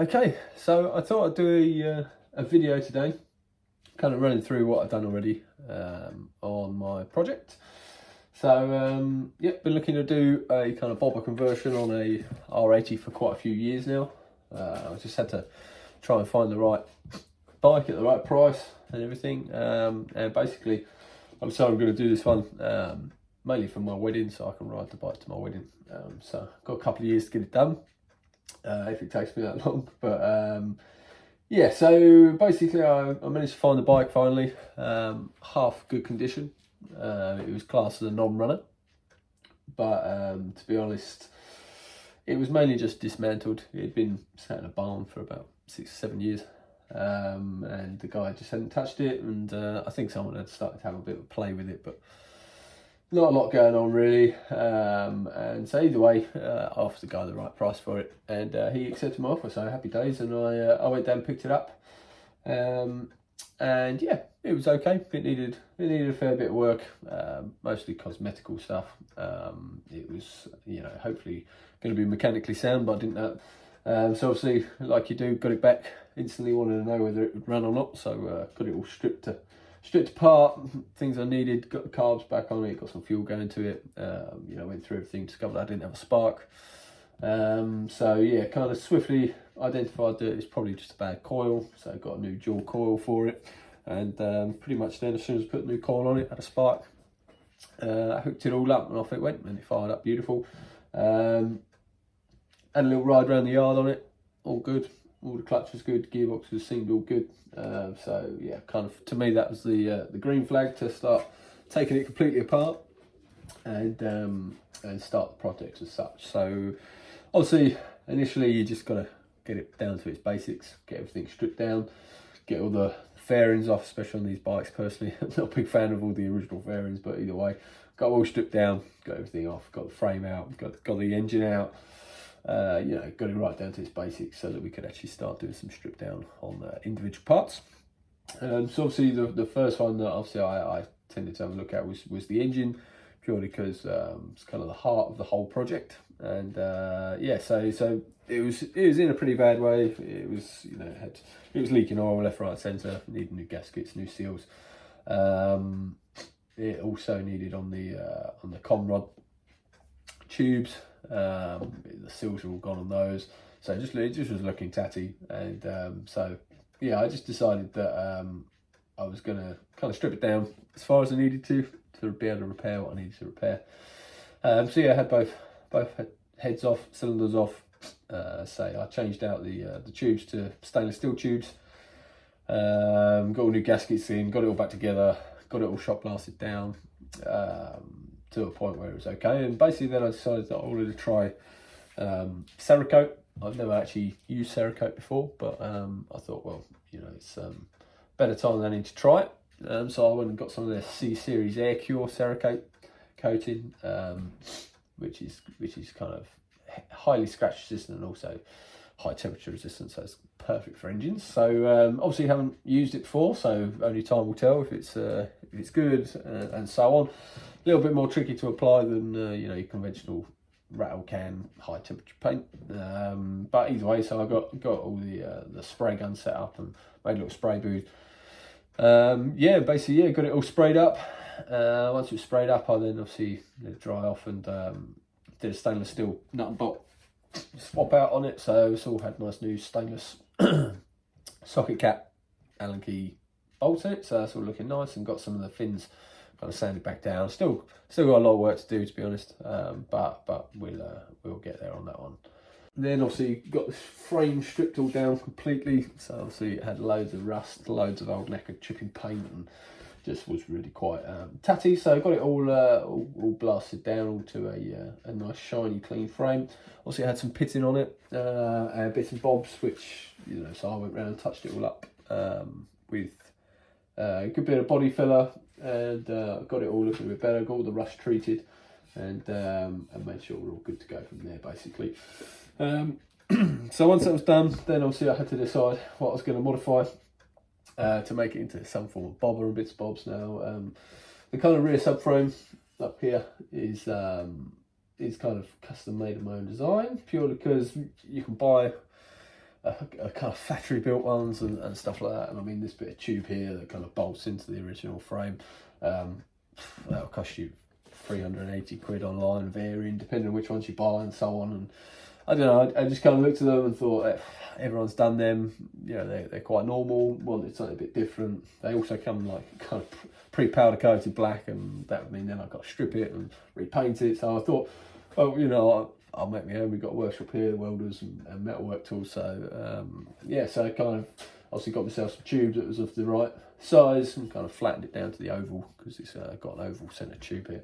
Okay, so I thought I'd do a video today, kind of running through what I've done already on my project. So yeah, been looking to do a kind of bobber conversion on a R80 for quite a few years now. I just had to try and find the right bike at the right price and everything. And basically, I decided I'm going to do this one mainly for my wedding, so I can ride the bike to my wedding. So I've got a couple of years to get it done. If it takes me that long, but yeah, so basically I managed to find the bike finally, half good condition. It was classed as a non-runner, but to be honest, it was mainly just dismantled. It had been sat in a barn for about 6 or 7 years, and the guy just hadn't touched it, and I think someone had started to have a bit of a play with it, but not a lot going on really. And so either way, I offered the guy the right price for it, and he accepted my offer, so happy days. And I went down and picked it up, and yeah, it was okay. It needed a fair bit of work, mostly cosmetical stuff. It was, you know, hopefully going to be mechanically sound, but I didn't know. So obviously, like you do, got it back instantly, wanted to know whether it would run or not, so got it all stripped apart, things I needed, got the carbs back on it, got some fuel going to it, you know, went through everything, discovered I didn't have a spark. So yeah, kind of swiftly identified that it's probably just a bad coil, so got a new dual coil for it, and pretty much then as soon as I put a new coil on it, had a spark. I hooked it all up and off it went, and it fired up beautiful. Had a little ride around the yard on it, all good. All the clutch was good, gearbox seemed all good. So yeah, kind of to me that was the green flag to start taking it completely apart and start the project as such. So obviously initially you just got to get it down to its basics, get everything stripped down, get all the fairings off, especially on these bikes. Personally, I'm not a big fan of all the original fairings, but either way, got all stripped down, got everything off, got the frame out, got the engine out. You know, got it right down to its basics so that we could actually start doing some strip down on individual parts. So obviously the first one that obviously I tended to have a look at was the engine, purely because it's kind of the heart of the whole project. And yeah, so it was in a pretty bad way. It was, you know, it was leaking oil left, right, centre, needed new gaskets, new seals. It also needed on the com rod tubes. The seals were all gone on those, so it just was looking tatty. And so yeah, I just decided that I was gonna kind of strip it down as far as I needed to be able to repair what I needed to repair. So yeah, I had both heads off, cylinders off. So I changed out the tubes to stainless steel tubes, got all new gaskets in, got it all back together, got it all shot blasted down to a point where it was okay. And basically then I decided that I wanted to try Cerakote. I've never actually used Cerakote before, but I thought, well, you know, it's better time than any to try it. So I went and got some of their C-Series Air Cure Cerakote coating, which is kind of highly scratch resistant and also high temperature resistant, so it's perfect for engines. So obviously haven't used it before, so only time will tell if it's good and so on. A little bit more tricky to apply than you know, your conventional rattle can high temperature paint, but either way, so I got all the spray gun set up and made a little spray booth. Yeah, basically, yeah, got it all sprayed up. Once it was sprayed up, I then obviously let it dry off and did a stainless steel nut and bolt swap out on it, so it's all had nice new stainless socket cap Allen key bolts in it, so that's all looking nice, and got some of the fins kind of sanded back down. Still got a lot of work to do, to be honest, but we'll get there on that one. Then obviously got this frame stripped all down completely, so obviously it had loads of rust, loads of old lacquer chipping paint, and just was really quite tatty. So got it all blasted down all to a nice shiny clean frame. Also it had some pitting on it, and bits and bobs, which, you know, so I went round and touched it all up with a good bit of body filler, and got it all looking a bit better, got all the rust treated, and made sure we're all good to go from there, basically. So once that was done, then obviously I had to decide what I was going to modify to make it into some form of bobber and bits and bobs. Now the kind of rear subframe up here is kind of custom made of my own design, purely because you can buy a kind of factory built ones and stuff like that. And I mean, this bit of tube here that kind of bolts into the original frame, that'll cost you 380 quid online, varying depending on which ones you buy and so on. And I don't know, I just kind of looked at them and thought, everyone's done them, you know, they're quite normal, wanted something a bit different. They also come like kind of pre-powder coated black, and that would mean then I've got to strip it and repaint it. So I thought, oh, you know, I'll make my own. We've got a workshop here, welders and metalwork tools. So yeah, so I kind of obviously got myself some tube that was of the right size and kind of flattened it down to the oval, because it's got an oval centre tube here.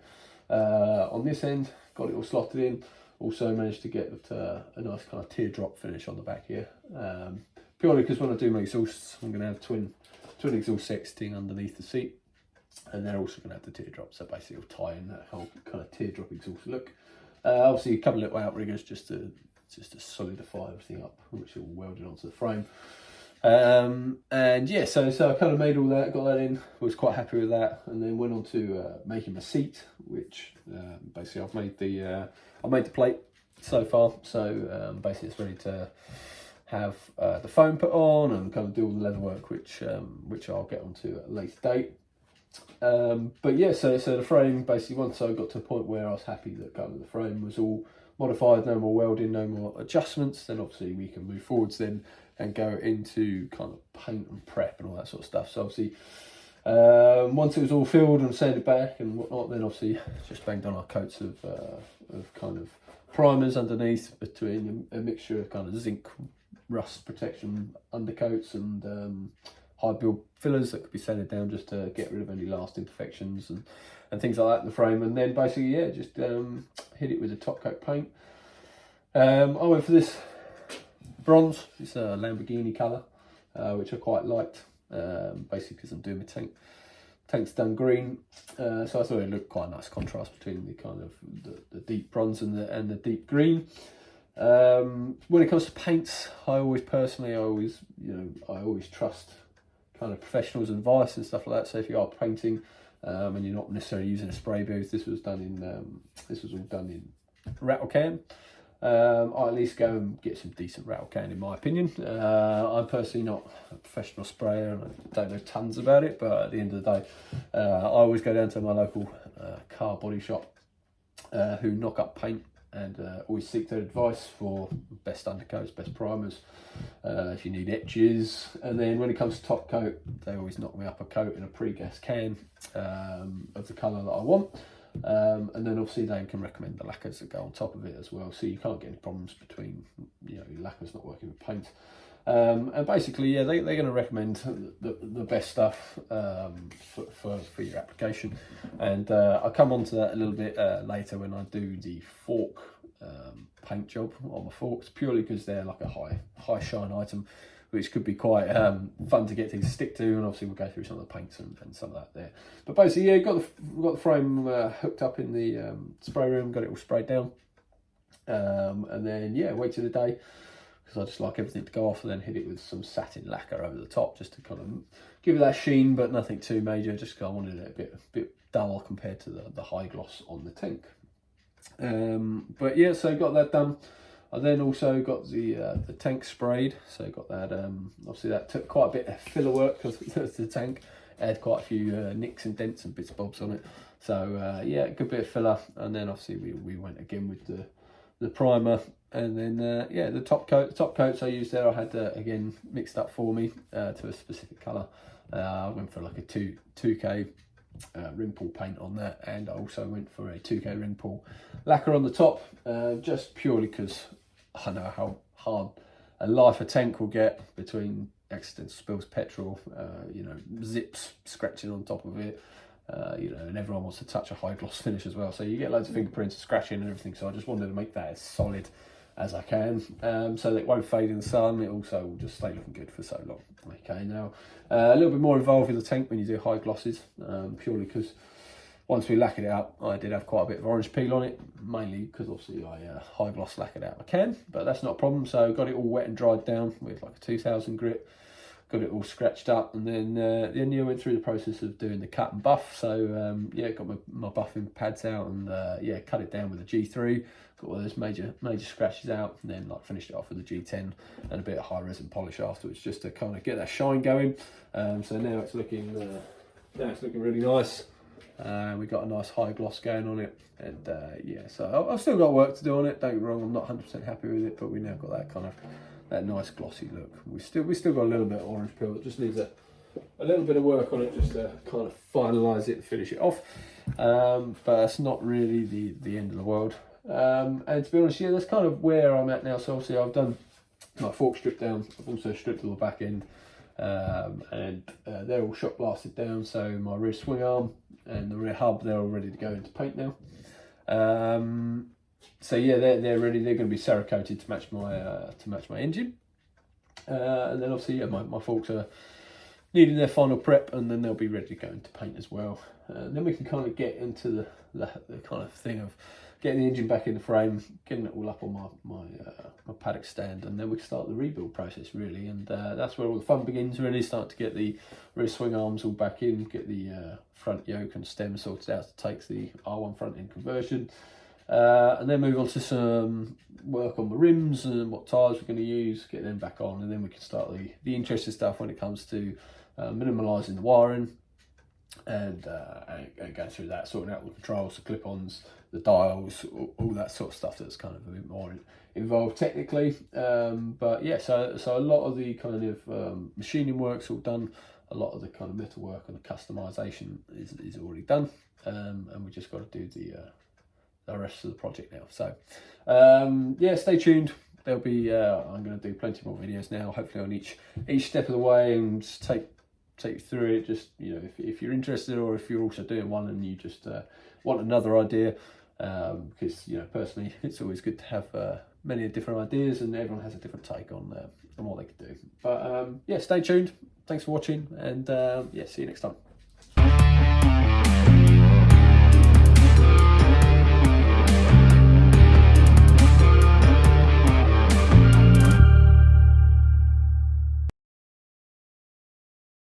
On this end, got it all slotted in. Also managed to get a nice kind of teardrop finish on the back here. Purely because when I do my exhausts, I'm going to have twin exhaust sets sitting underneath the seat, and they're also going to have the teardrop. So basically, it'll tie in that whole kind of teardrop exhaust look. Obviously, a couple of little outriggers just to solidify everything up, which are all welded onto the frame. And yeah, so I kind of made all that, got that in, was quite happy with that, and then went on to making my seat, which basically I made the plate so far. So basically it's ready to have the foam put on and kind of do all the leather work, which I'll get onto at a later date. But yeah, so the frame, basically once I got to a point where I was happy that kind of the frame was all modified, no more welding, no more adjustments, then obviously we can move forwards then and go into kind of paint and prep and all that sort of stuff. So obviously once it was all filled and sanded back and whatnot, then obviously just banged on our coats of kind of primers underneath, between a mixture of kind of zinc rust protection undercoats and high build fillers that could be sanded down just to get rid of any last imperfections and things like that in the frame. And then basically, yeah, just hit it with a top coat paint. I went for this bronze. It's a Lamborghini colour, which I quite liked, basically because I'm doing my tank's done green, so I thought it looked quite a nice contrast between the kind of the deep bronze and the deep green. When it comes to paints, I always trust kind of professionals' advice and stuff like that. So if you are painting and you're not necessarily using a spray booth, this was all done in rattle can. I at least go and get some decent rattle can, in my opinion. I'm personally not a professional sprayer and I don't know tons about it, but at the end of the day, I always go down to my local car body shop who knock up paint, and always seek their advice for best undercoats, best primers, if you need etches. And then when it comes to top coat, they always knock me up a coat in a pre-gas can of the colour that I want. And then obviously they can recommend the lacquers that go on top of it as well, so you can't get any problems between, you know, your lacquers not working with paint. And basically, yeah, they're going to recommend the best stuff for your application. And I'll come on to that a little bit later when I do the fork paint job on my forks, purely because they're like a high shine item, which could be quite fun to get things to stick to. And obviously we'll go through some of the paints and some of that there. But basically, yeah, got the frame hooked up in the spray room, got it all sprayed down, and then yeah, waited a day, because I just like everything to go off, and then hit it with some satin lacquer over the top just to kind of give it that sheen, but nothing too major, just because I wanted it a bit dull compared to the high gloss on the tank. But yeah, so got that done. I then also got the tank sprayed, so got that. Obviously that took quite a bit of filler work because the tank had quite a few nicks and dents and bits and bobs on it. So yeah, a good bit of filler, and then obviously we went again with the primer. And then yeah, the top coats I used there, I had again mixed up for me to a specific colour. I went for like a 2K rim pull paint on that, and I also went for a 2K rim pull lacquer on the top, just purely because I know how hard a life a tank will get between accidental spills, petrol, you know, zips scratching on top of it. You know, and everyone wants to touch a high gloss finish as well, so you get loads of fingerprints, scratching and everything. So I just wanted to make that as solid as I can, so that it won't fade in the sun. It also will just stay looking good for so long. Okay, now a little bit more involved with the tank when you do high glosses, purely because once we lacquered it up, I did have quite a bit of orange peel on it, mainly because obviously I high gloss lacquered out my can, but that's not a problem. So got it all wet and dried down with like a 2000 grit. got it all scratched up, and then I went through the process of doing the cut and buff. So yeah, got my buffing pads out, and yeah, cut it down with a G3, got all those major scratches out, and then like finished it off with a G10 and a bit of high resin polish afterwards, just to kind of get that shine going. So now it's looking really nice. We got a nice high gloss going on it, and yeah, so I've still got work to do on it, don't get me wrong, I'm not 100% happy with it, but we now got that kind of that nice glossy look. We still got a little bit of orange peel. It just needs a little bit of work on it, just to kind of finalise it and finish it off. But it's not really the end of the world. And to be honest, yeah, that's kind of where I'm at now. So obviously I've done my fork strip down. I've also stripped all the back end, and they're all shot blasted down. So my rear swing arm and the rear hub, they're all ready to go into paint now. So yeah, they're ready. They're going to be Cerakoted to match my engine, and then obviously yeah, my forks are needing their final prep, and then they'll be ready to go into paint as well. Then we can kind of get into the kind of thing of getting the engine back in the frame, getting it all up on my paddock stand, and then we can start the rebuild process really. And that's where all the fun begins really. Start to get the rear swing arms all back in, get the front yoke and stem sorted out to take the R1 front end conversion. And then move on to some work on the rims and what tyres we're going to use, get them back on, and then we can start the interesting stuff when it comes to minimalising the wiring and going through that, sorting out the controls, the clip-ons, the dials, all that sort of stuff that's kind of a bit more involved technically. But yeah, so a lot of the kind of machining work's all done, a lot of the kind of metal work and the customisation is already done, and we just got to do the rest of the project now. So yeah, stay tuned. There'll be I'm going to do plenty more videos now, hopefully on each step of the way, and just take you through it. Just, you know, if you're interested, or if you're also doing one and you just want another idea, because, you know, personally it's always good to have many different ideas, and everyone has a different take on what they could do. But yeah, stay tuned. Thanks for watching, and yeah, see you next time.